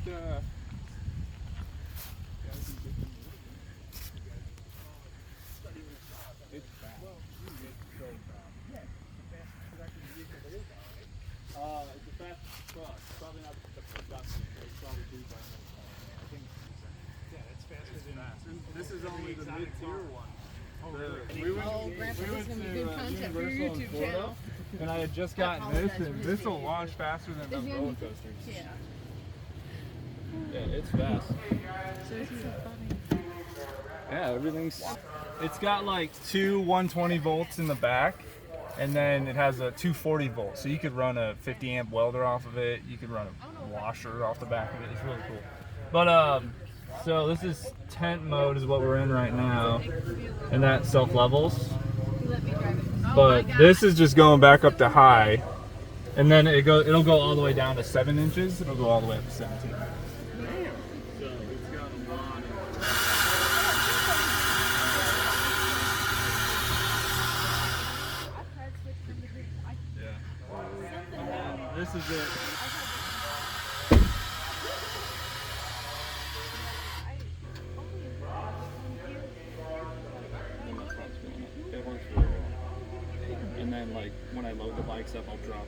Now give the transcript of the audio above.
It's a fast truck. Probably not the production. It's probably too fast. I think. Yeah, it's faster than that. This is only the mid-tier one. Grandpa, this is going to be good content for your YouTube channel. And I had just gotten this, and this will launch faster than those roller coasters. Yeah. Yeah, it's fast. So this is funny. Yeah, everything's. It's got like two 120 volts in the back, and then it has a 240 volt. So you could run a 50 amp welder off of it. You could run a washer off the back of it. It's really cool. But so this is tent mode is what we're in right now, and that self levels. But this is just going back up to high, and then it'll go all the way down to 7 inches. It'll go all the way up to 17. So it's got a lot of. Yeah. This is it. And then like when I load the bikes up, I'll drop